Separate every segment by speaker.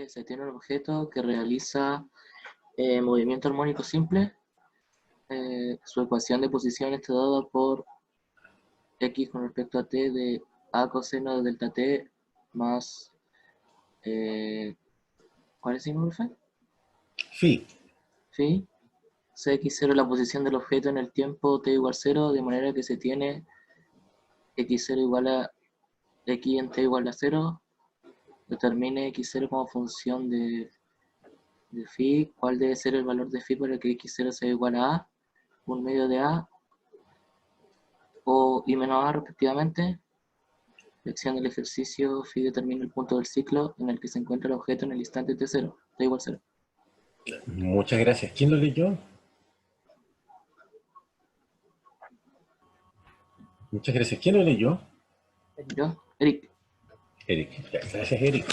Speaker 1: Se tiene un objeto que realiza movimiento armónico simple. Su ecuación de posición está dada por x con respecto a t de a coseno de delta t más... ¿cuál es el signo, profe?
Speaker 2: Phi.
Speaker 1: Phi. Cx0 la posición del objeto en el tiempo t igual 0, de manera que se tiene x0 igual a x en t igual a 0. Determine x0 como función de phi. ¿Cuál debe ser el valor de phi para que x0 sea igual a 1 medio de a o y menos a respectivamente? Lección del ejercicio, phi determina el punto del ciclo en el que se encuentra el objeto en el instante t0, t igual 0.
Speaker 2: Muchas gracias. ¿Quién lo leyó? Muchas gracias. ¿Quién lo leyó?
Speaker 1: ¿Yo? Eric.
Speaker 2: Eric. Gracias, Eric.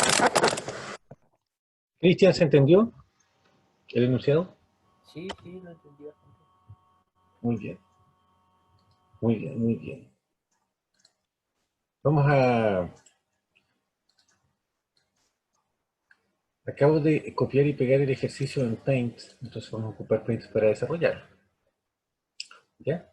Speaker 2: Cristian, ¿se entendió el enunciado?
Speaker 3: Sí, lo entendí bastante.
Speaker 2: Muy bien. Muy bien, muy bien. Vamos a... Acabo de copiar y pegar el ejercicio en Paint, entonces vamos a ocupar Paint para desarrollarlo. ¿Ya?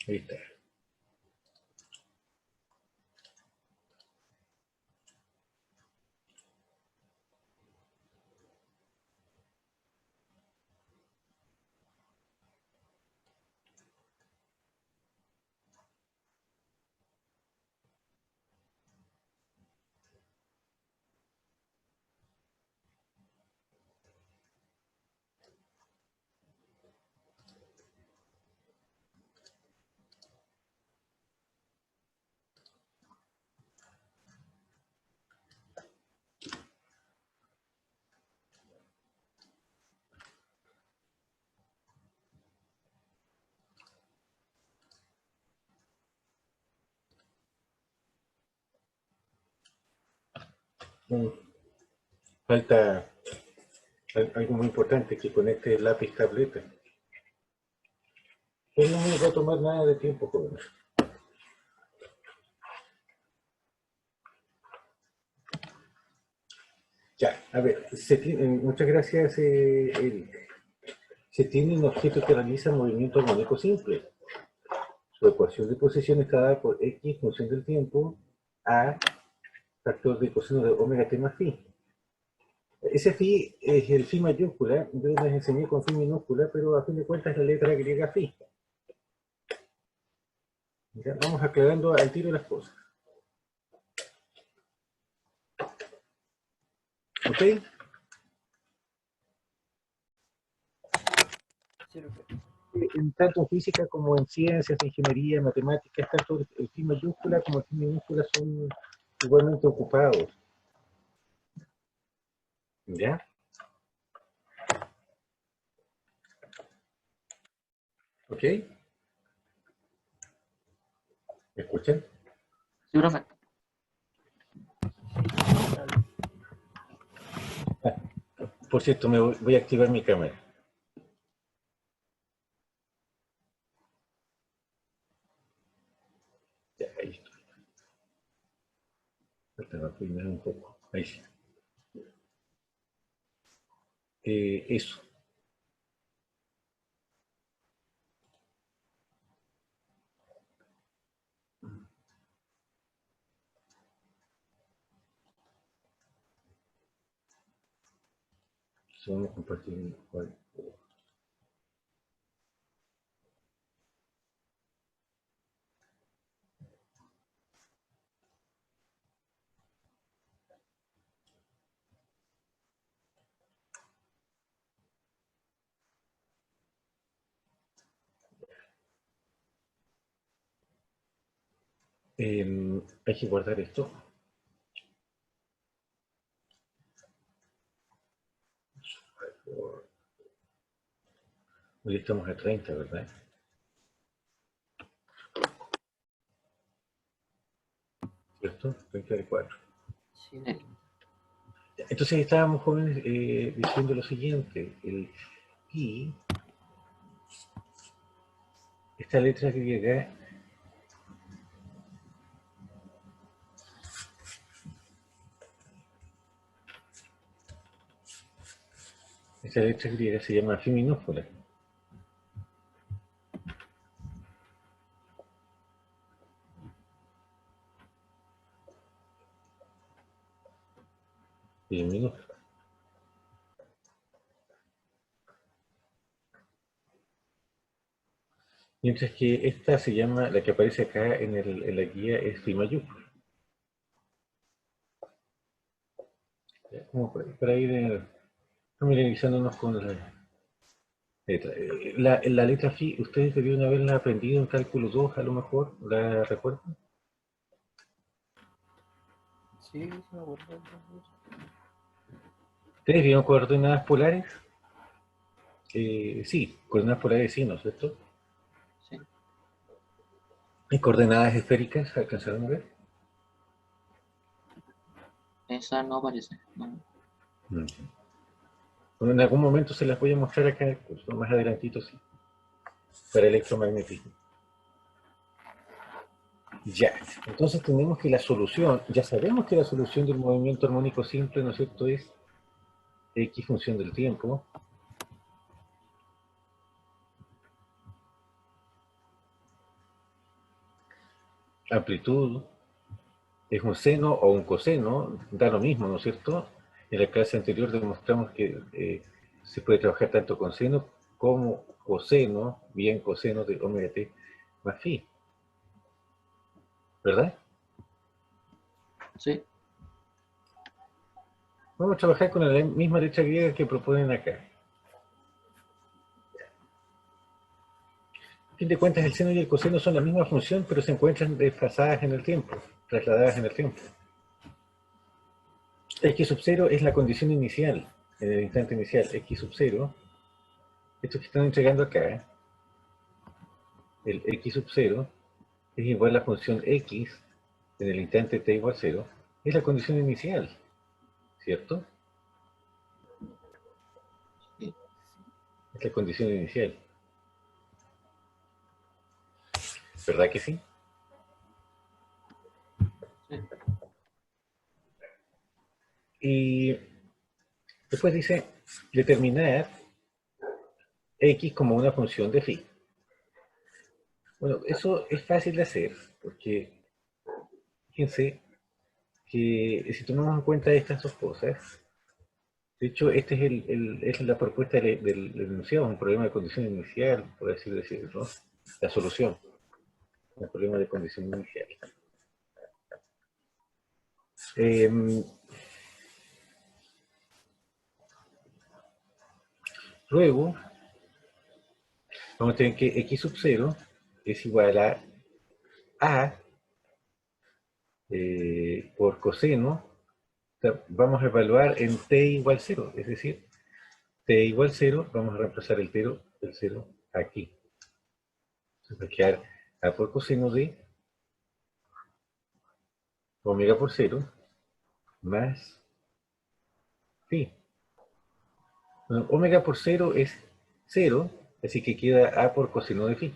Speaker 2: Ahí está. Falta algo muy importante, que conecte el lápiz tableta. Pues no me va a tomar nada de tiempo, jóvenes. Ya, a ver, muchas gracias, Eric. Se tiene un objeto que realiza movimiento armónico simple. Su ecuación de posición está dada por x función del tiempo a factor de coseno de omega t más phi. Ese phi es el phi mayúscula, yo les enseñé con phi minúscula, pero a fin de cuentas es la letra griega phi. Ya, vamos aclarando al tiro las cosas. ¿Ok?
Speaker 3: Sí,
Speaker 2: En tanto en física como en ciencias, ingeniería, matemáticas, tanto el phi mayúscula como el phi minúscula son igualmente ocupados. ¿Ya? ¿Ok? ¿Me escuchan?
Speaker 1: Sí, profe.
Speaker 2: Por cierto, voy a activar mi cámara. Ya, ahí estoy. Falta peinar un poco. Ahí sí. Eso. Vamos a compartir cuál. Hay que guardar esto. Hoy estamos a 30, ¿verdad? ¿cierto? 34.
Speaker 3: Sí,
Speaker 2: Entonces estábamos, jóvenes, diciendo lo siguiente, el pi, esta letra griega, se llama fi minúscula. Fi minúscula. Mientras que esta se llama, la que aparece acá en la guía, es fi mayúscula. Como para ir familiarizándonos con la letra. La letra fi, ustedes debieron haberla aprendido en cálculo 2, a lo mejor, ¿la recuerdan?
Speaker 3: sí, me acuerdo de eso.
Speaker 2: ¿Ustedes vieron coordenadas polares? Sí, coordenadas polares sí, ¿no es cierto?
Speaker 1: Sí.
Speaker 2: ¿Y coordenadas esféricas alcanzaron a ver?
Speaker 1: Esa no aparece. No.
Speaker 2: Bueno, en algún momento se las voy a mostrar acá en el curso, más adelantito sí, para electromagnetismo. Ya, entonces tenemos que la solución, ya sabemos que la solución del movimiento armónico simple, ¿no es cierto?, es X función del tiempo. Amplitud es un seno o un coseno, da lo mismo, ¿no es cierto? En la clase anterior demostramos que se puede trabajar tanto con seno como coseno, bien coseno de omega t más phi, ¿verdad?
Speaker 1: Sí.
Speaker 2: Vamos a trabajar con la misma letra griega que proponen acá. A fin de cuentas, el seno y el coseno son la misma función, pero se encuentran desfasadas en el tiempo, trasladadas en el tiempo. X sub 0 es la condición inicial, en el instante inicial. X sub 0, esto que están entregando acá, el X sub 0, es igual a la función X en el instante t igual 0, es la condición inicial, ¿cierto?
Speaker 1: Sí.
Speaker 2: Es la condición inicial. ¿Verdad que sí?
Speaker 1: Sí.
Speaker 2: Y después dice determinar X como una función de phi. Bueno, eso es fácil de hacer, porque fíjense que si tomamos en cuenta estas dos cosas, de hecho, esta es la propuesta del enunciado, un problema de condición inicial, por así decirlo, ¿no? La solución al problema de condición inicial. Luego, vamos a tener que X sub 0 es igual a por coseno, vamos a evaluar en t igual 0, es decir, t igual 0, vamos a reemplazar el 0 aquí. Entonces va a quedar a por coseno de omega por 0 más phi. Bueno, omega por 0 es 0, así que queda a por coseno de phi.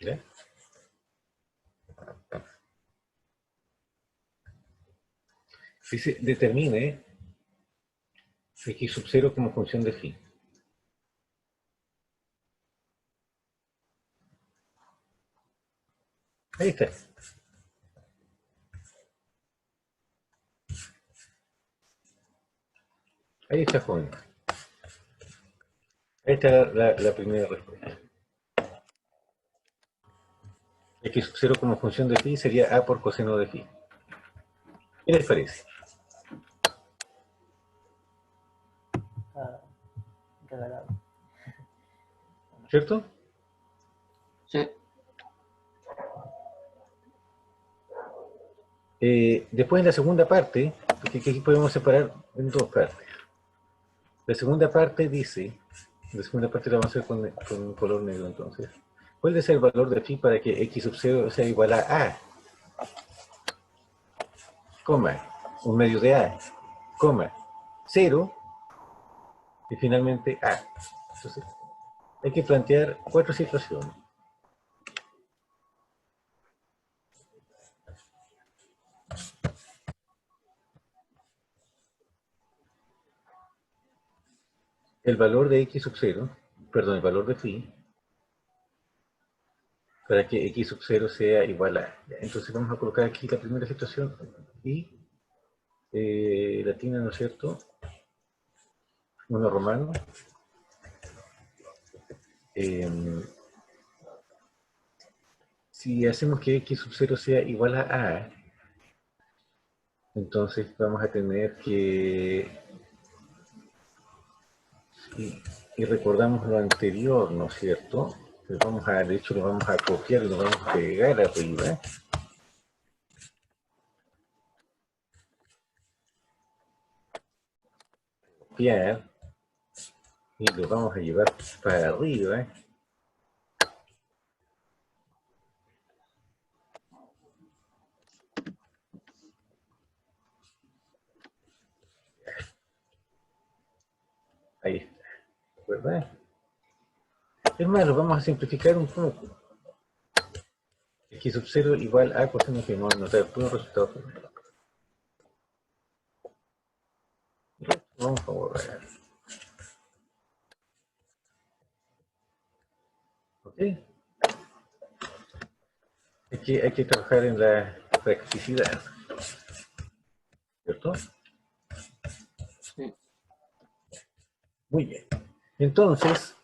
Speaker 2: ¿Ya? Dice, determine X sub 0 como función de phi. Ahí está. Ahí está, joven. Ahí está la primera respuesta. X sub 0 como función de phi sería a por coseno de phi. ¿Qué les parece?
Speaker 3: Ah, regalado.
Speaker 2: ¿Cierto?
Speaker 1: Sí.
Speaker 2: Después en la segunda parte, porque aquí podemos separar en dos partes. La segunda parte dice, la segunda parte la vamos a hacer con un color negro entonces. ¿Cuál es el valor de phi para que x sub 0 sea igual a? Coma, un medio de a, coma, 0 y finalmente a. Entonces, hay que plantear 4 situaciones. El valor de x sub 0, perdón, el valor de phi, para que x sub 0 sea igual a. Entonces vamos a colocar aquí la primera situación y latina, ¿no es cierto? 1 romano. Si hacemos que x sub 0 sea igual a, entonces vamos a tener que, y recordamos lo anterior, ¿no es cierto? Pues de hecho lo vamos a copiar y lo vamos a pegar arriba. Copiar y lo vamos a llevar para arriba. Ahí está, ¿verdad? Es más, lo vamos a simplificar un poco. X sub 0 igual a coseno que no nos da el puro resultado final. Vamos a borrar. ¿Ok? Hay que trabajar en la practicidad, ¿cierto?
Speaker 1: Sí.
Speaker 2: Muy bien. Entonces,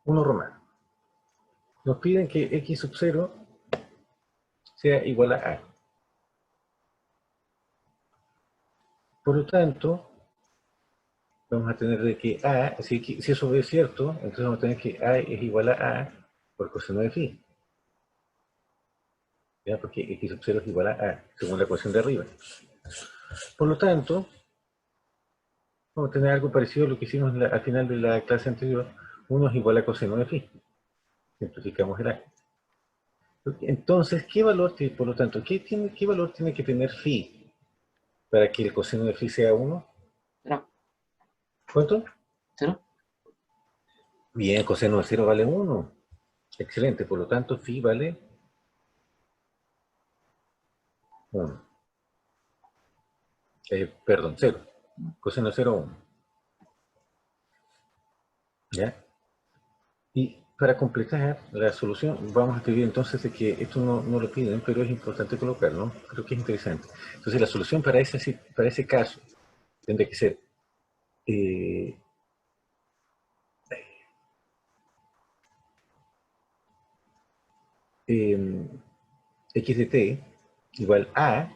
Speaker 2: 1 romano. Nos piden que x sub 0 sea igual a. Por lo tanto, vamos a tener de que a, si eso es cierto, entonces vamos a tener que a es igual a por coseno de phi. ¿Ya? Porque x sub 0 es igual a, según la ecuación de arriba. Por lo tanto, vamos a tener algo parecido a lo que hicimos al final de la clase anterior. 1 es igual a coseno de phi. Simplificamos el a. Entonces, por lo tanto, qué valor tiene que tener phi para que el coseno de phi sea 1?
Speaker 1: ¿Cero?
Speaker 2: ¿Cuánto?
Speaker 1: ¿Cero?
Speaker 2: Bien, coseno de 0 vale 1. Excelente, por lo tanto, phi vale 1. Perdón, 0. Coseno de 0, 1. ¿Ya? Y para completar la solución, vamos a escribir entonces de que esto no lo piden, pero es importante colocarlo, ¿no? Creo que es interesante. Entonces, la solución para ese caso tendría que ser x de t igual a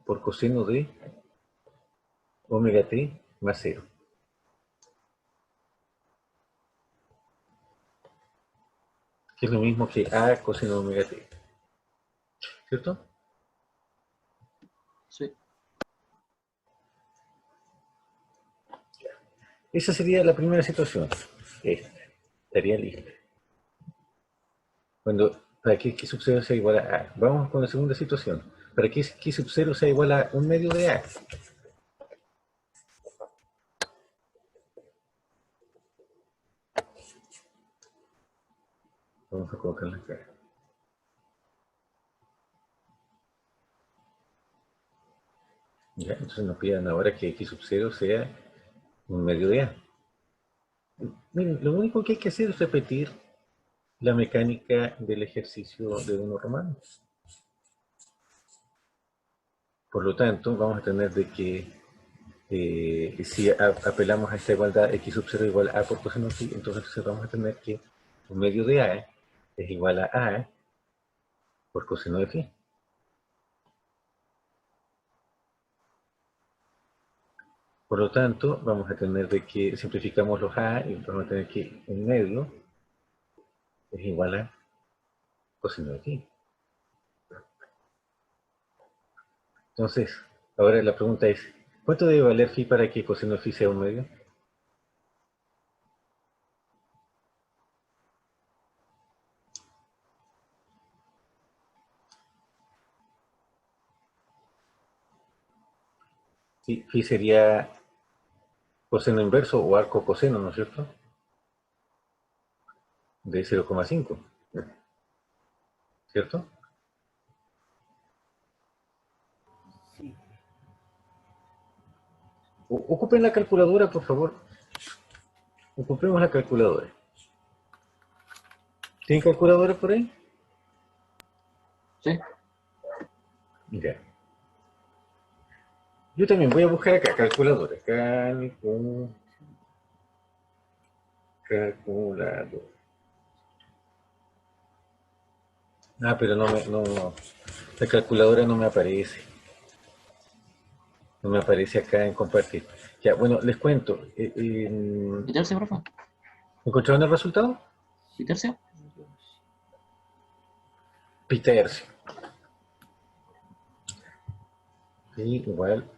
Speaker 2: por coseno de omega t más 0. Que es lo mismo que a coseno de omega t. ¿Cierto?
Speaker 1: Sí.
Speaker 2: Esa sería la primera situación. Esta. Estaría lista. Para que x sub 0 sea igual a. Vamos con la segunda situación. Para que x sub 0 sea igual a un medio de a. Vamos a colocarla acá. Ya, entonces nos piden ahora que x sub 0 sea un medio de a. Miren, lo único que hay que hacer es repetir la mecánica del ejercicio de 1 romano. Por lo tanto, vamos a tener de que si apelamos a esta igualdad x sub 0 igual a por coseno phi, entonces vamos a tener que un medio de a es igual a por coseno de phi. Por lo tanto, vamos a tener de que simplificamos los a y vamos a tener que un medio es igual a coseno de phi. Entonces, ahora la pregunta es, ¿Cuánto debe valer phi para que coseno de phi sea un medio? Sí, phi sería coseno inverso o arco coseno, ¿no es cierto? De 0,5, ¿cierto?
Speaker 3: Sí.
Speaker 2: Ocupen la calculadora, por favor. Ocupemos la calculadora. ¿Tienen calculadora por ahí?
Speaker 1: ¿Sí?
Speaker 2: Ya. Yo también voy a buscar acá, calculadora. Calculadora. Ah, pero la calculadora no me aparece. No me aparece acá en compartir. Ya, bueno, les cuento.
Speaker 1: ¿Quitarse, profe?
Speaker 2: ¿Encontraron el resultado?
Speaker 1: ¿Quitarse?
Speaker 2: Pi tercio. Y igual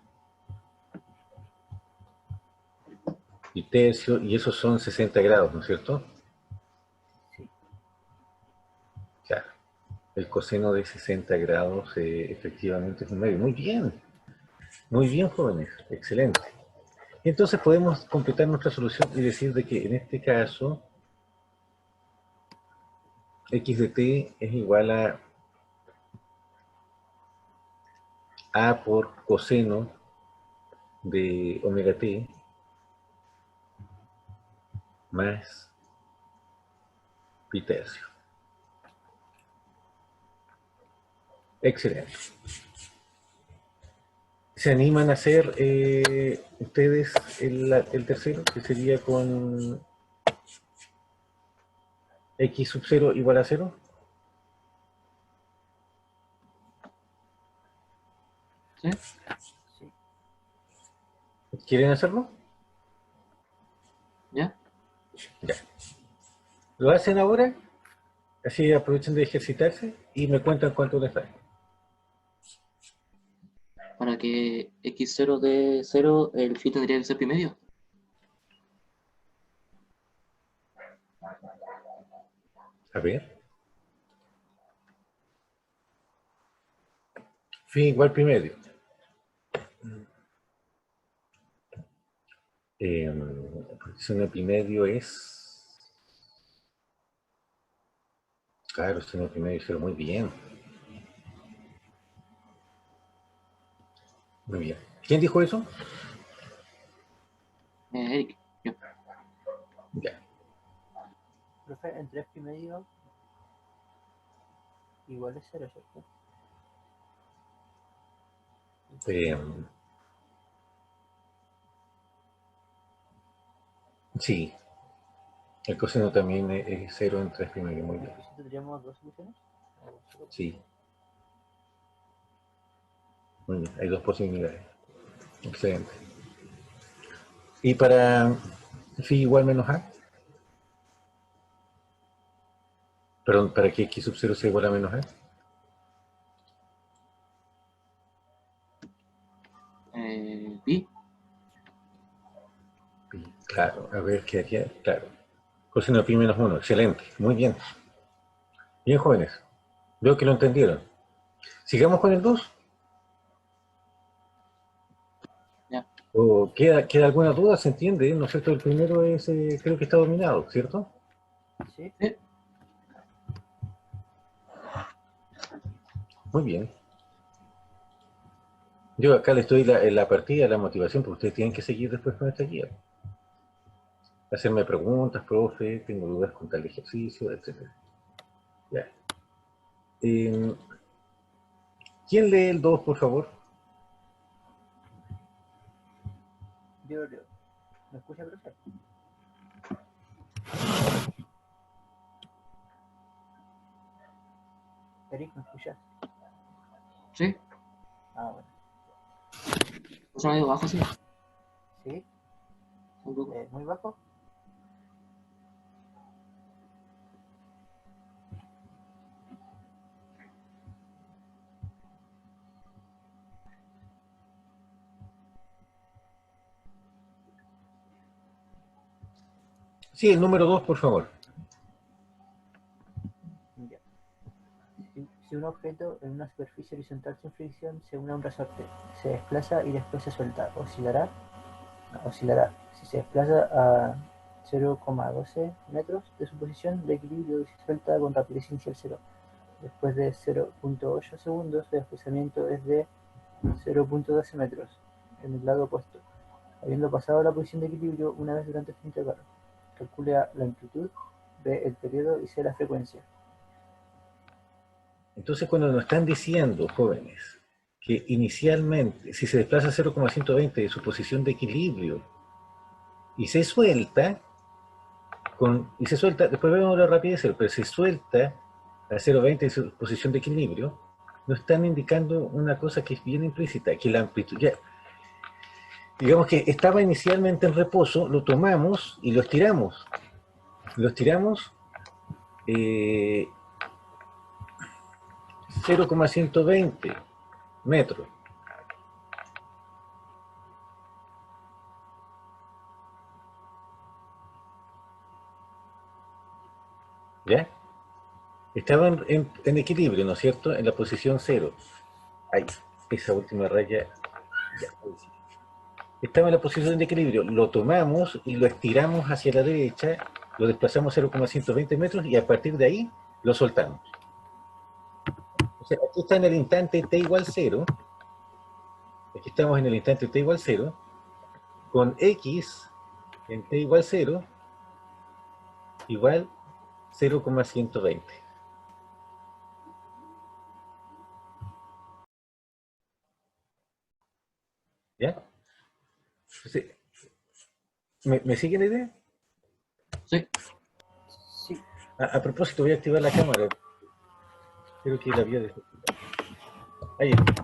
Speaker 2: pi tercio, y esos son 60 grados, ¿no es cierto?
Speaker 3: Sí.
Speaker 2: Ya. El coseno de 60 grados efectivamente es un medio. Muy bien, jóvenes. Excelente. Entonces podemos completar nuestra solución y decir de que en este caso x de t es igual a por coseno de omega t más pi tercio. Excelente. ¿Se animan a hacer ustedes el tercero, que sería con x sub 0 igual a 0?
Speaker 1: ¿Sí?
Speaker 3: Sí.
Speaker 2: ¿Quieren hacerlo?
Speaker 1: ¿Ya?
Speaker 2: Ya. ¿Lo hacen ahora? Así aprovechan de ejercitarse y me cuentan cuánto les da.
Speaker 1: Para que x0 dé 0, el phi tendría que ser pi medio.
Speaker 2: A ver. Phi igual pi medio. Porque pi medio es... Claro, pi medio es muy bien. Muy bien. ¿Quién dijo eso?
Speaker 1: Eric, yo.
Speaker 2: Ya.
Speaker 3: Profe, en 3 pi medio igual es 0, ¿cierto?
Speaker 2: Eh, sí, el coseno también es 0 en 3 pi medio, muy bien.
Speaker 3: Entonces tendríamos dos soluciones. O solo-
Speaker 2: Sí, muy bien, hay dos posibilidades. Excelente. ¿Y para phi igual menos a? Perdón, ¿para que x sub 0 sea igual a menos a?
Speaker 1: Pi.
Speaker 2: Claro, a ver qué haría. Claro. Coseno de pi menos 1, excelente, muy bien. Bien, jóvenes, veo que lo entendieron. Sigamos con el 2.
Speaker 1: Ya.
Speaker 2: ¿O queda alguna duda? ¿Se entiende? ¿No es cierto? El primero es, creo que está dominado, ¿cierto?
Speaker 3: Sí.
Speaker 1: ¿Sí?
Speaker 2: Muy bien. Yo acá les doy la partida, la motivación, porque ustedes tienen que seguir después con esta guía. Hacerme preguntas, profe, tengo dudas con tal ejercicio, etc. Ya. Eh, ¿Quién lee el 2, por favor?
Speaker 3: Yo leo. ¿Me escucha, profe? Eric, ¿me escuchas?
Speaker 1: ¿Sí?
Speaker 3: Ah, bueno.
Speaker 1: ¿Pues medio bajo, sí?
Speaker 3: ¿Sí?
Speaker 1: Un poco.
Speaker 3: ¿Muy bajo?
Speaker 2: Sí, el número 2, por favor.
Speaker 3: Ya. Si un objeto en una superficie horizontal sin fricción se une a un resorte, se desplaza y después se suelta, oscilará. Si se desplaza a 0,12 metros de su posición de equilibrio y se suelta con rapidez inicial 0. Después de 0,8 segundos, su desplazamiento es de 0,12 metros en el lado opuesto, habiendo pasado la posición de equilibrio una vez durante este intervalo. Calcule A la amplitud, B el periodo y C la frecuencia.
Speaker 2: Entonces, cuando nos están diciendo, jóvenes, que inicialmente, si se desplaza 0,120 de su posición de equilibrio y se suelta, después vemos la rapidez, pero se suelta a 0,20 de su posición de equilibrio, nos están indicando una cosa que es bien implícita, que la amplitud, ya, digamos que estaba inicialmente en reposo, lo tomamos y lo estiramos. Lo estiramos 0,120 metros. ¿Ya? Estaban en equilibrio, ¿no es cierto? En la posición 0. Ahí, esa última raya. Ya, ahí sí. Estaba en la posición de equilibrio. Lo tomamos y lo estiramos hacia la derecha, lo desplazamos 0,120 metros y a partir de ahí lo soltamos. O sea, aquí está en el instante t igual 0. Aquí estamos en el instante t igual 0. Con x en t igual 0 igual 0,120. ¿Ya? Entonces, ¿me siguen la idea?
Speaker 1: Sí.
Speaker 3: Sí,
Speaker 2: A propósito, voy a activar la cámara. Creo que la había desactivado. Ahí está.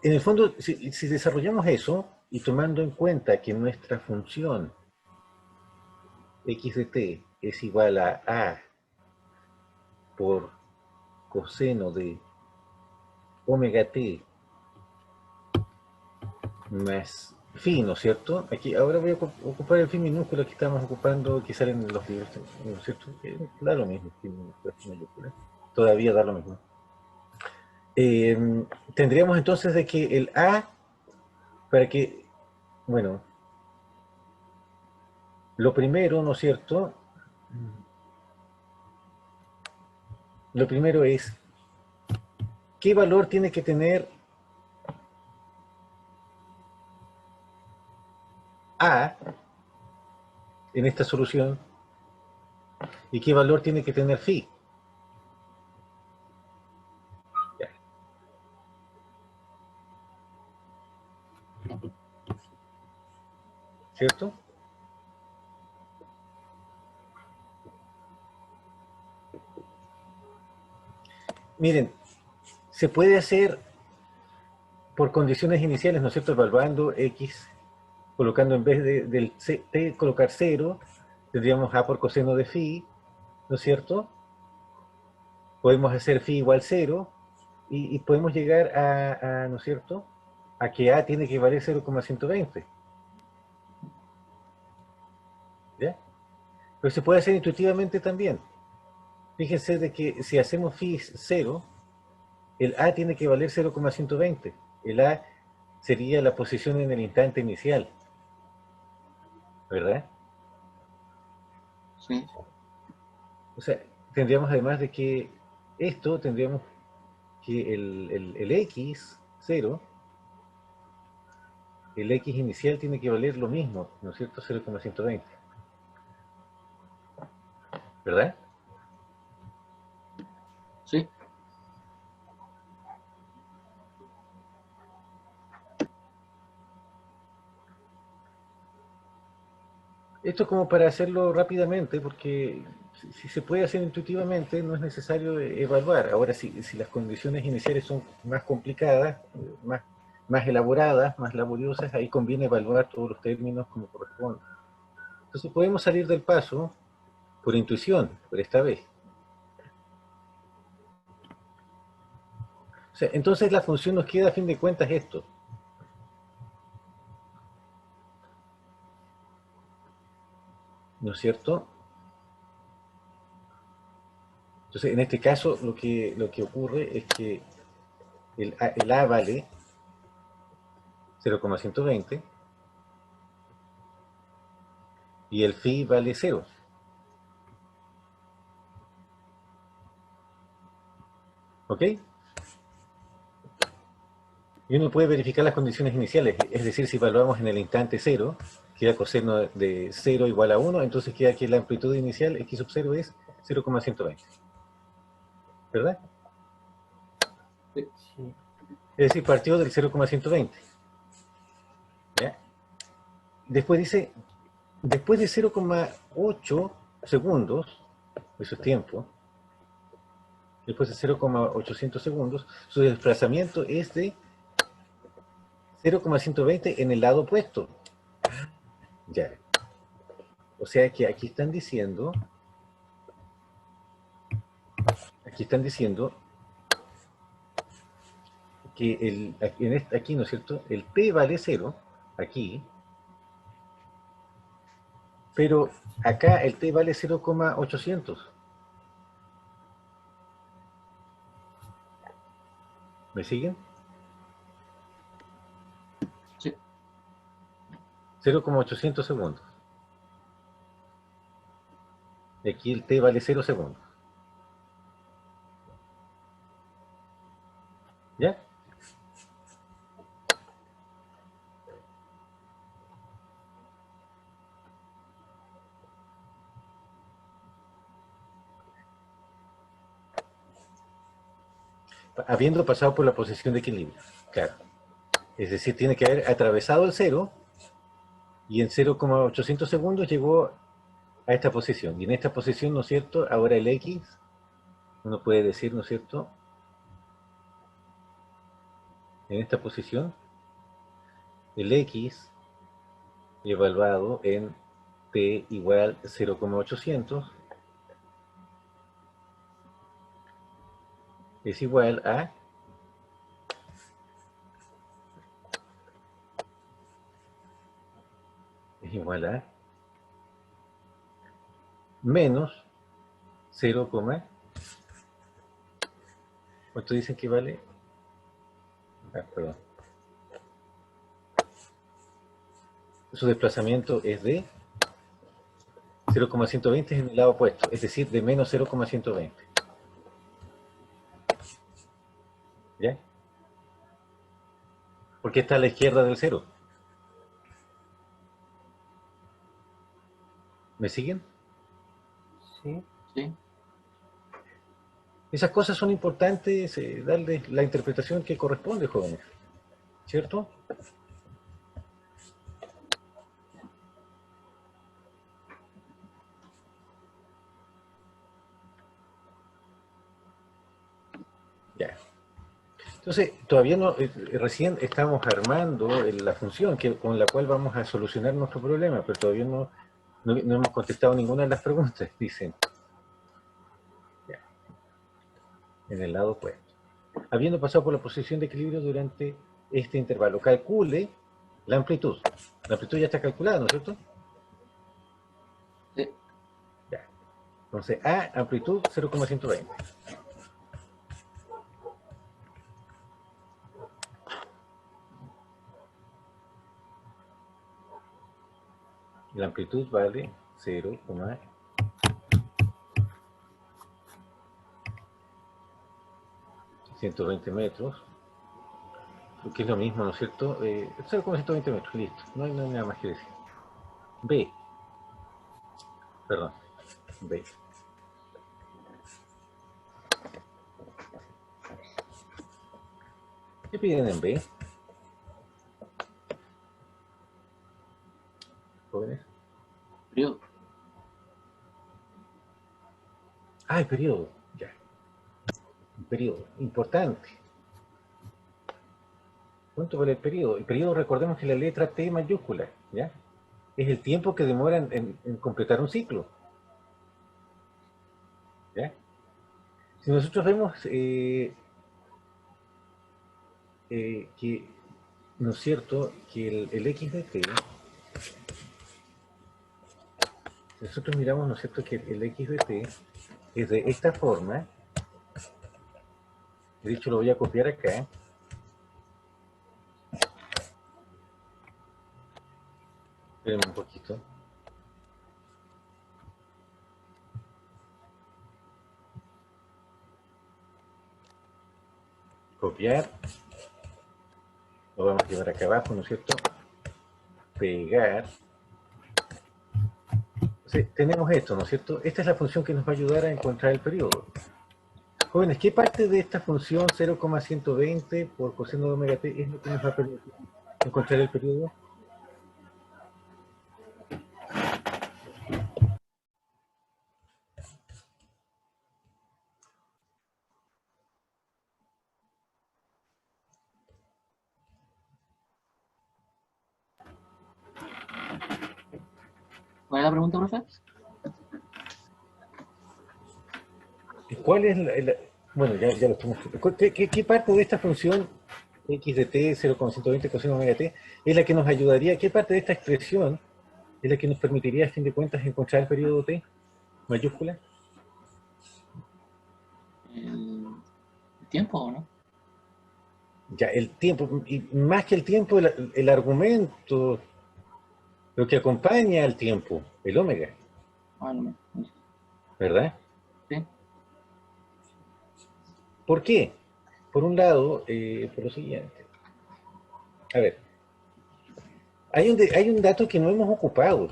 Speaker 2: En el fondo, si desarrollamos eso, y tomando en cuenta que nuestra función x de t es igual a por coseno de omega t más phi, ¿no es cierto? Aquí, ahora voy a ocupar el phi minúsculo que estamos ocupando, que salen en los libros, ¿no es cierto? Que da lo mismo, phi minúscula. Todavía da lo mismo. Tendríamos entonces de que el a, para que, bueno, lo primero, ¿no es cierto? Lo primero es, ¿qué valor tiene que tener A en esta solución? ¿Y qué valor tiene que tener phi? ¿Cierto? Miren, se puede hacer por condiciones iniciales, ¿no es cierto? Evaluando x, colocando en vez del t, colocar 0, tendríamos a por coseno de phi, ¿no es cierto? Podemos hacer phi igual 0 y podemos llegar ¿no es cierto?, a que a tiene que valer 0,120. ¿Ya? Pero se puede hacer intuitivamente también. Fíjense de que si hacemos phi 0, el a tiene que valer 0,120. El a sería la posición en el instante inicial, ¿verdad?
Speaker 1: Sí.
Speaker 2: O sea, tendríamos además de que esto, tendríamos que el x 0, el x inicial tiene que valer lo mismo, ¿no es cierto? 0,120, ¿verdad?
Speaker 1: Sí.
Speaker 2: Esto es como para hacerlo rápidamente, porque si se puede hacer intuitivamente, no es necesario evaluar. Ahora, si las condiciones iniciales son más complicadas, más elaboradas, más laboriosas, ahí conviene evaluar todos los términos como corresponde. Entonces podemos salir del paso por intuición, por esta vez. O sea, entonces la función nos queda a fin de cuentas esto. ¿no es cierto? Entonces, en este caso, lo que ocurre es que el A vale 0,120 y el phi vale 0. ¿Ok? Y uno puede verificar las condiciones iniciales, es decir, si evaluamos en el instante 0, queda coseno de 0 igual a 1, entonces queda que la amplitud inicial x sub 0 es 0,120. ¿Verdad?
Speaker 3: Sí.
Speaker 2: Es decir, partió del 0,120. ¿Ya? Después dice, después de 0,8 segundos, eso es tiempo, después de 0,800 segundos, su desplazamiento es de 0,120 en el lado opuesto. Ya. O sea que aquí están diciendo que aquí, ¿no es cierto? El P vale 0, aquí, pero acá el T vale 0,800. ¿Me siguen?
Speaker 1: Sí.
Speaker 2: 0,800 segundos. Y aquí el T vale 0 segundos. ¿Ya? Habiendo pasado por la posición de equilibrio. Claro. Es decir, tiene que haber atravesado el 0 y en 0,800 segundos llegó a esta posición. Y en esta posición, ¿no es cierto? Ahora el X, uno puede decir, ¿no es cierto? En esta posición, el X evaluado en T igual 0,800 es igual a menos 0, ¿cuánto dicen que vale? Perdón. Su desplazamiento es de 0,120 en el lado opuesto, es decir, de menos 0,120. ¿Ya? Porque está a la izquierda del 0. ¿Me siguen?
Speaker 3: Sí.
Speaker 1: Sí.
Speaker 2: Esas cosas son importantes, darle la interpretación que corresponde, jóvenes. ¿Cierto? Ya. Entonces, todavía no, recién estamos armando la función con la cual vamos a solucionar nuestro problema, pero todavía no hemos contestado ninguna de las preguntas, dicen. Ya. En el lado opuesto. Habiendo pasado por la posición de equilibrio durante este intervalo, calcule la amplitud. La amplitud ya está calculada, ¿no es cierto?
Speaker 1: Sí.
Speaker 2: Ya. Entonces, A, amplitud 0,120. La amplitud vale 0,120 metros, que es lo mismo, ¿no es cierto? 0,120 metros, listo. No hay nada más que decir. B, perdón, B. ¿Qué piden en B? Jóvenes.
Speaker 1: Periodo.
Speaker 2: Ah, el periodo, ya. Un periodo, importante. ¿Cuánto vale el periodo? El periodo, recordemos que la letra T mayúscula, ¿ya? Es el tiempo que demora en completar un ciclo, ¿ya? Si nosotros vemos que, ¿no es cierto?, que el X de T, nosotros miramos, ¿no es cierto?, que el x de t es de esta forma. De hecho, lo voy a copiar acá. Espérenme un poquito. Copiar. Lo vamos a llevar acá abajo, ¿no es cierto? Pegar. Entonces, tenemos esto, ¿no es cierto? Esta es la función que nos va a ayudar a encontrar el periodo. Jóvenes, ¿qué parte de esta función 0,120 por coseno de omega t es lo que nos va a permitir encontrar el periodo?
Speaker 1: ¿Cuál es la pregunta, profe?
Speaker 2: ¿Cuál es bueno, ya lo estamos... ¿Qué parte de esta función x de t 0,120 coseno de omega t es la que nos ayudaría? ¿Qué parte de esta expresión es la que nos permitiría, a fin de cuentas, encontrar el periodo t mayúscula?
Speaker 1: ¿El tiempo o no?
Speaker 2: Ya, el tiempo, y más que el tiempo, el argumento, lo que acompaña al tiempo, el omega,
Speaker 1: Ah, no.
Speaker 2: ¿verdad?
Speaker 1: Sí.
Speaker 2: ¿Por qué? Por un lado, por lo siguiente. A ver, hay un dato que no hemos ocupado.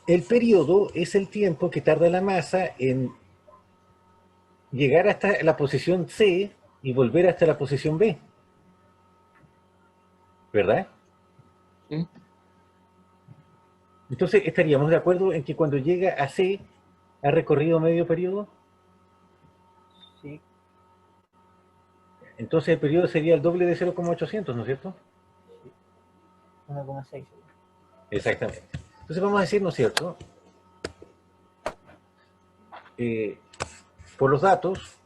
Speaker 2: El periodo es el tiempo que tarda la masa en llegar hasta la posición C y volver hasta la posición B, ¿verdad?
Speaker 1: Sí.
Speaker 2: Entonces, ¿estaríamos de acuerdo en que cuando llega a C ha recorrido medio periodo?
Speaker 3: Sí,
Speaker 2: Entonces el periodo sería el doble de 0,800, ¿no es cierto?
Speaker 3: 1,6.
Speaker 2: Exactamente. Entonces vamos a decir, ¿no es cierto? Eh, por los datos,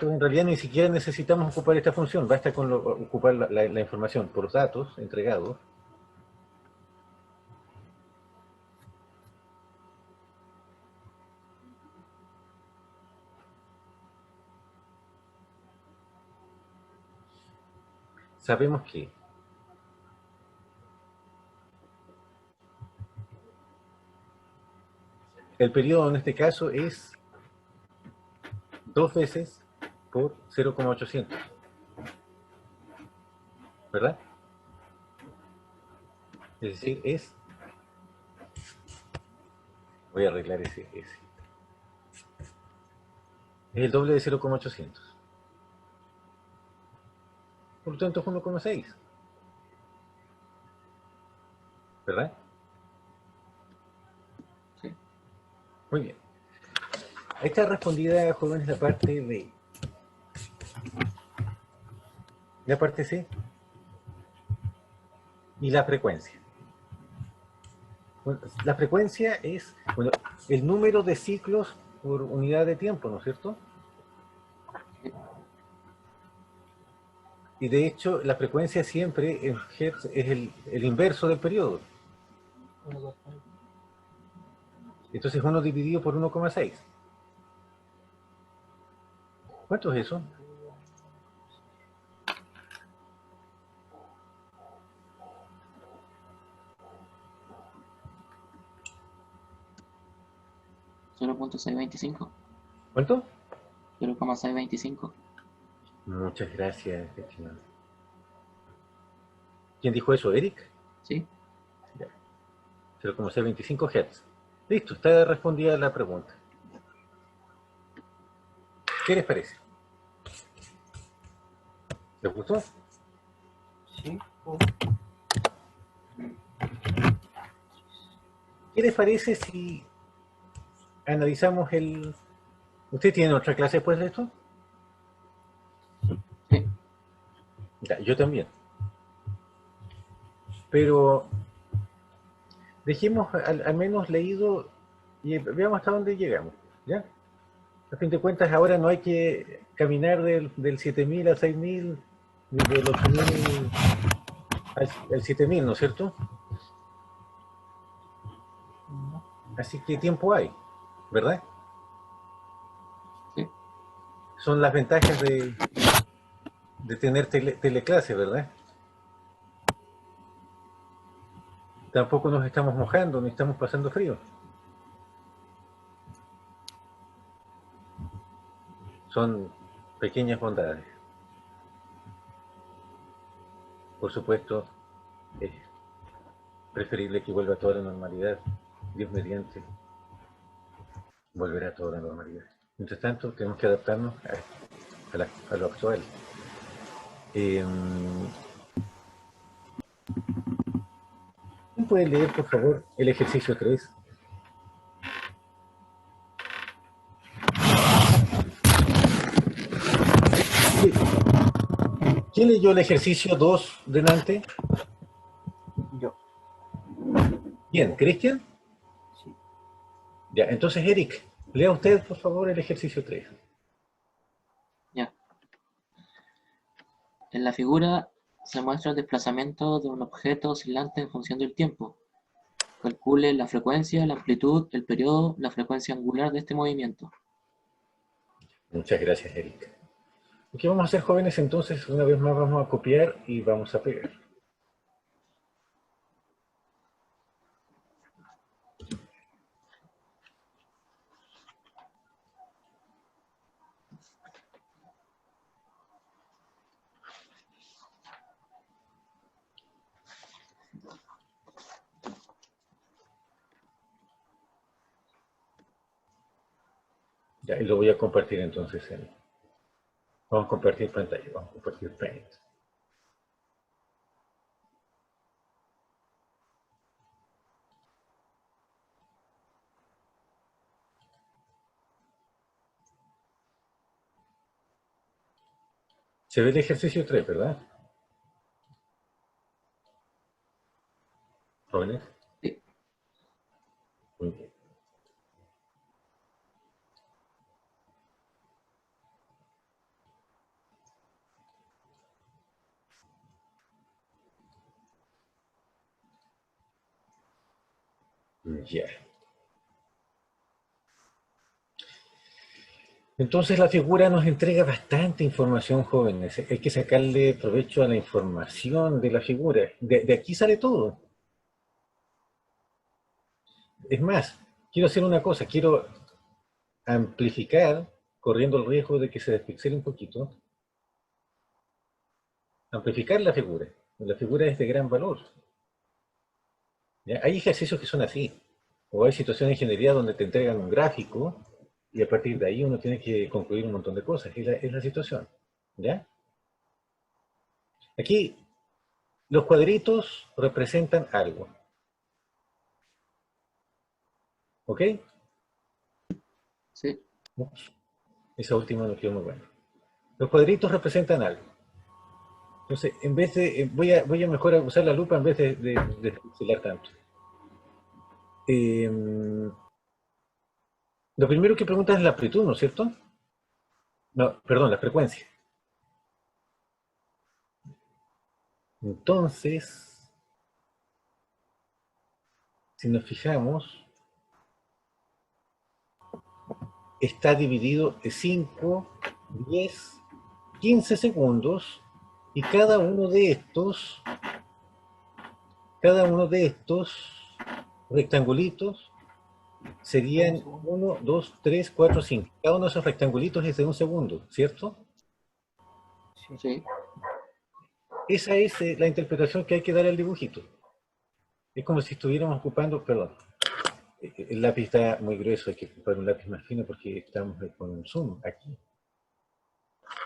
Speaker 2: en realidad ni siquiera necesitamos ocupar esta función, basta con ocupar la información por los datos entregados. Sabemos que el periodo en este caso es 2 veces por 0,800, ¿verdad? Es decir, voy a arreglar ese. Es el doble de 0,800. Por lo tanto es 1,6. ¿Verdad?
Speaker 1: Sí.
Speaker 2: Muy bien. Ahí está respondida, jóvenes, la parte B. La parte C. Y la frecuencia. Bueno, la frecuencia es, bueno, el número de ciclos por unidad de tiempo, ¿no es cierto? Y de hecho, la frecuencia siempre en Hertz es el inverso del periodo. Entonces 1 dividido por 1,6. ¿Cuánto es eso?
Speaker 1: ¿0,625?
Speaker 2: ¿Cuánto?
Speaker 1: 0,625.
Speaker 2: Muchas gracias, estimado. ¿Quién dijo eso? ¿Eric?
Speaker 1: Sí.
Speaker 2: 0,625 Hz. Listo, está respondida la pregunta. ¿Qué les parece? ¿Les gustó?
Speaker 3: Sí.
Speaker 2: ¿Qué les parece si analizamos el... ¿Usted tiene otra clase después de esto?
Speaker 1: Sí.
Speaker 2: Ya, yo también. Pero dejemos al menos leído y veamos hasta dónde llegamos, ¿ya? A fin de cuentas, ahora no hay que caminar del 7000 al 6000 desde el 8000 al 7000, ¿no es cierto?
Speaker 3: ¿no?
Speaker 2: Así que tiempo hay, ¿verdad?
Speaker 1: Sí,
Speaker 2: Son las ventajas de tener teleclase, ¿verdad? Tampoco nos estamos mojando, ni estamos pasando frío. Son pequeñas bondades. Por supuesto, es preferible que vuelva toda la normalidad. Dios mediante, volverá a toda la normalidad. Mientras tanto, tenemos que adaptarnos a lo actual. Eh, ¿Quién puede leer, por favor, el ejercicio 3? ¿Quién leyó el ejercicio 2 delante?
Speaker 3: Yo,
Speaker 2: Bien, ¿Cristian?
Speaker 3: sí.
Speaker 2: Ya, entonces Eric, lea usted, por favor, el ejercicio 3.
Speaker 1: ya. En la figura se muestra el desplazamiento de un objeto oscilante en función del tiempo. Calcule la frecuencia, la amplitud, el periodo, la frecuencia angular de este movimiento.
Speaker 2: Muchas gracias, Eric. ¿Qué vamos a hacer, jóvenes? Entonces, una vez más vamos a copiar y vamos a pegar. Ya, y lo voy a compartir entonces. Vamos a compartir pantalla, vamos a compartir Paint. Se ve el ejercicio 3, ¿verdad? Jóvenes.
Speaker 1: Sí,
Speaker 2: Muy bien. Ya. Entonces la figura nos entrega bastante información, jóvenes. Hay que sacarle provecho a la información de la figura. De aquí sale todo. Es más, quiero hacer una cosa. Quiero amplificar, corriendo el riesgo de que se despixele un poquito, amplificar la figura. La figura es de gran valor. ¿Ya? Hay ejercicios que son así. O hay situaciones de ingeniería donde te entregan un gráfico y a partir de ahí uno tiene que concluir un montón de cosas. Es la situación. ¿Ya? Aquí los cuadritos representan algo. ¿Ok?
Speaker 1: sí,
Speaker 2: Ups, esa última no quedó muy buena. Los cuadritos representan algo. Entonces, en vez de, voy a mejor usar la lupa en vez de pixelar tanto. Lo primero que pregunta es la amplitud, ¿no es cierto? No, perdón, la frecuencia. Entonces, si nos fijamos, está dividido en 5, 10, 15 segundos y cada uno de estos rectangulitos
Speaker 3: Un
Speaker 2: serían
Speaker 3: segundo.
Speaker 2: 1, 2, 3, 4, 5. Cada uno de esos rectangulitos es de un segundo, ¿cierto?
Speaker 3: Sí.
Speaker 1: sí,
Speaker 2: Esa es la interpretación que hay que dar al dibujito. Es como si estuviéramos ocupando, perdón, el lápiz está muy grueso, hay que ocupar un lápiz más fino porque estamos con un zoom aquí.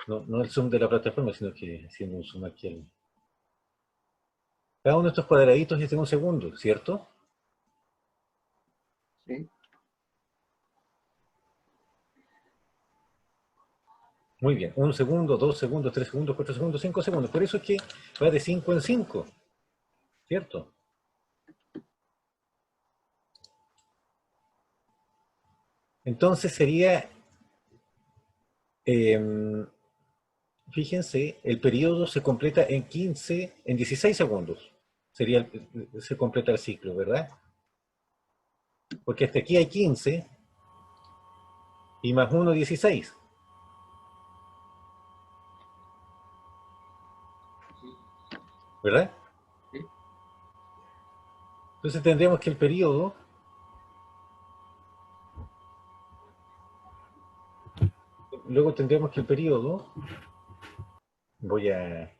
Speaker 2: No el zoom de la plataforma, sino que haciendo un zoom aquí. Cada uno de estos cuadraditos es de un segundo, ¿cierto?
Speaker 1: sí,
Speaker 2: Muy bien, 1 segundo, 2 segundos, 3 segundos, 4 segundos, 5 segundos. Por eso es que va de 5 en 5, ¿cierto? Entonces sería, fíjense, el periodo se completa en 16 segundos. Se completa el ciclo, ¿verdad? Porque hasta aquí hay 15 y más 1, 16. ¿Verdad?
Speaker 1: Sí.
Speaker 2: Entonces tendríamos que el periodo luego tendríamos que el periodo voy a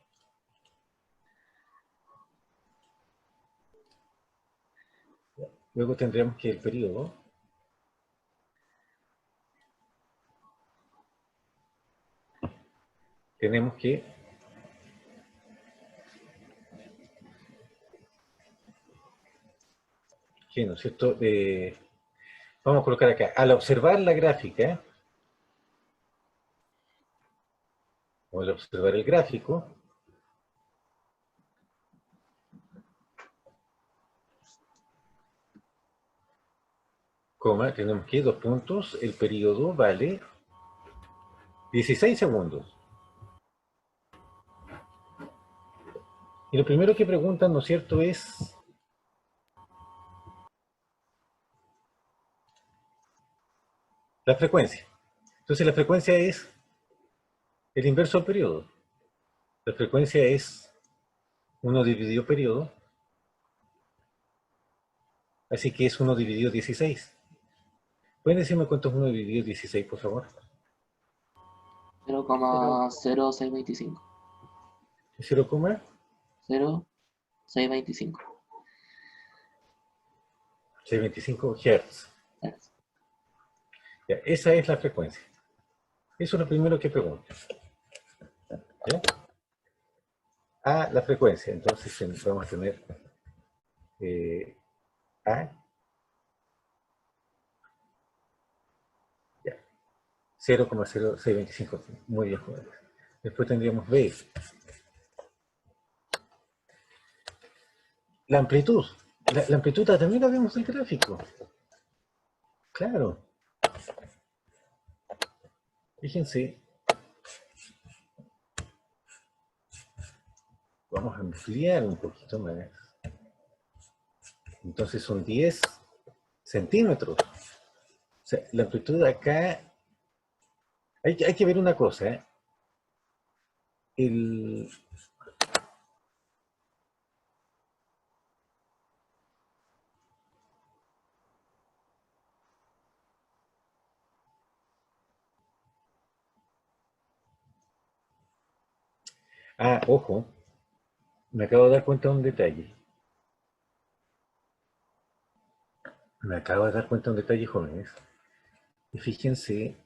Speaker 2: luego tendríamos que el periodo tenemos que ¿no es cierto? Vamos a colocar acá, al observar la gráfica, o al observar el gráfico, coma, tenemos que dos puntos, el periodo vale 16 segundos. Y lo primero que preguntan, ¿no es cierto?, es la frecuencia. Entonces la frecuencia es el inverso del periodo. La frecuencia es 1 dividido periodo, así que es 1 dividido 16. ¿Pueden decirme cuánto es 1 dividido 16, por favor?
Speaker 1: 0,0625. 0,625.
Speaker 2: 0,625 Hz. Ya, esa es la frecuencia. Eso es lo primero que pregunto. ¿Ya? La frecuencia. Entonces vamos a tener A. Ya. 0,0625. Muy bien, jóvenes. Después tendríamos B. La amplitud. La amplitud también la vemos en el gráfico. Claro. Fíjense. Vamos a ampliar un poquito más. Entonces son 10 centímetros. O sea, la amplitud acá... Hay que ver una cosa, ¿eh? Ojo, me acabo de dar cuenta de un detalle. Me acabo de dar cuenta de un detalle, jóvenes. Y fíjense,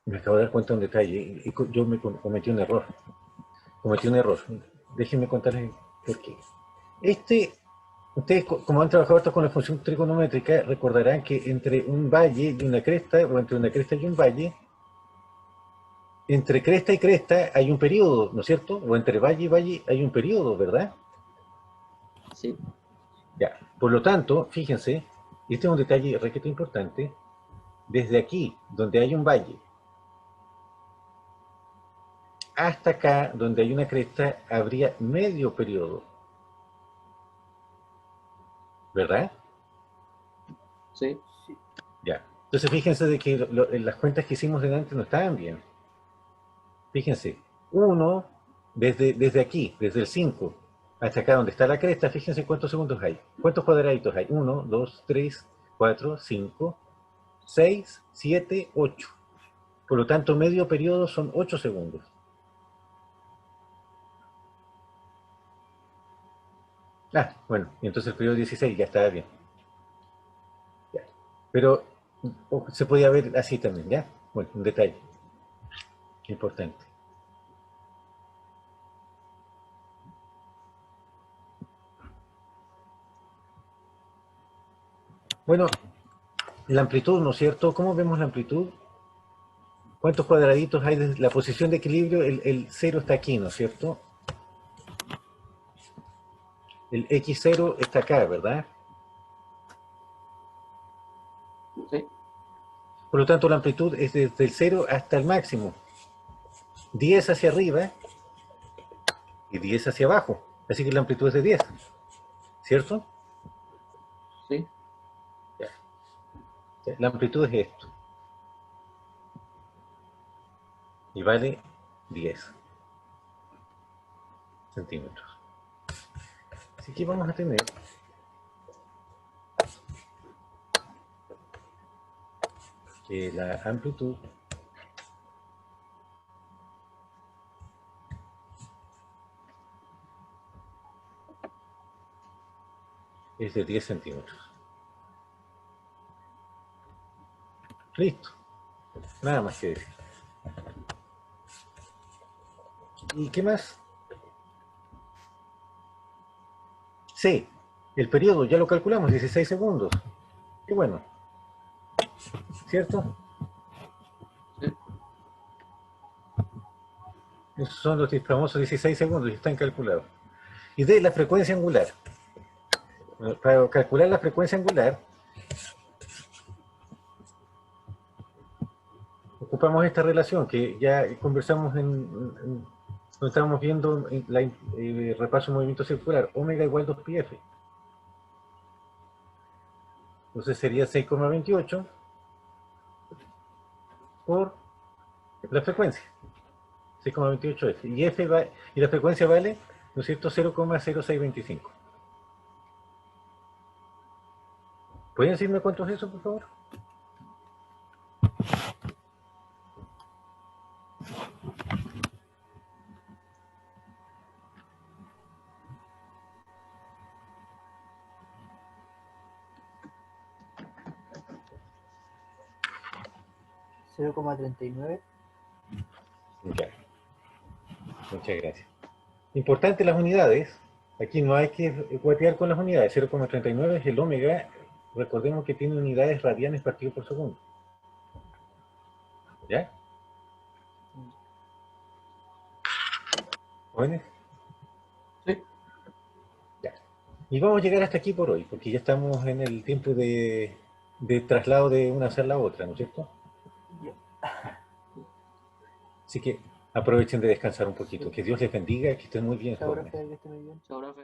Speaker 2: me acabo de dar cuenta de un detalle. Y yo me cometí un error. Cometí un error. Déjenme contarles por qué. Ustedes, como han trabajado esto con la función trigonométrica, recordarán que entre un valle y una cresta, o entre una cresta y un valle, entre cresta y cresta hay un periodo, ¿no es cierto? O entre valle y valle hay un periodo, ¿verdad?
Speaker 1: Sí.
Speaker 2: Ya. Por lo tanto, fíjense, este es un detalle requete importante. Desde aquí, donde hay un valle, hasta acá, donde hay una cresta, habría medio periodo. ¿Verdad?
Speaker 1: Sí.
Speaker 2: Ya. Entonces fíjense de que las cuentas que hicimos delante no estaban bien. Fíjense, desde aquí, desde el 5 hasta acá donde está la cresta, fíjense cuántos segundos hay. ¿Cuántos cuadraditos hay? 1, 2, 3, 4, 5, 6, 7, 8. Por lo tanto, medio periodo son 8 segundos. Bueno, y entonces el periodo 16 ya estaba bien. Ya. Pero se podía ver así también, ¿ya? Bueno, un detalle importante. Bueno, la amplitud, ¿no es cierto? ¿Cómo vemos la amplitud? ¿Cuántos cuadraditos hay desde la posición de equilibrio? El 0 está aquí, ¿no es cierto? El X0 está acá, ¿verdad? Por lo tanto, la amplitud es desde el 0 hasta el máximo. 10 hacia arriba y 10 hacia abajo. Así que la amplitud es de 10. ¿Cierto?
Speaker 1: Sí.
Speaker 2: La amplitud es esto. Y vale 10 centímetros. Así que vamos a tener que la amplitud es de 10 centímetros. Listo. Nada más que decir. ¿Y qué más? Sí, el periodo ya lo calculamos, 16 segundos. Qué bueno. ¿Cierto?
Speaker 1: Sí.
Speaker 2: Esos son los famosos 16 segundos y están calculados. Y de la frecuencia angular. Bueno, para calcular la frecuencia angular, ocupamos esta relación que ya conversamos cuando estábamos viendo el repaso de movimiento circular, omega igual 2πf. Entonces sería 6,28 por la frecuencia, 6,28f. Y la frecuencia vale, ¿no es cierto?, 0,0625. ¿Pueden decirme cuánto es eso, por favor?
Speaker 3: $0,39.
Speaker 2: Ya. Muchas gracias. Importante las unidades. Aquí no hay que guatear con las unidades. 0,39 es el omega. Recordemos que tiene unidades radianes partido por segundo. ¿Ya? ¿Jóvenes?
Speaker 1: Sí.
Speaker 2: Ya. Y vamos a llegar hasta aquí por hoy, porque ya estamos en el tiempo de traslado de una sala a otra, ¿no es cierto? Así que aprovechen de descansar un poquito. Que Dios les bendiga, que estén muy bien,
Speaker 3: Chao,
Speaker 2: jóvenes.
Speaker 3: Rafael, que esté muy bien.
Speaker 1: Chao, profe.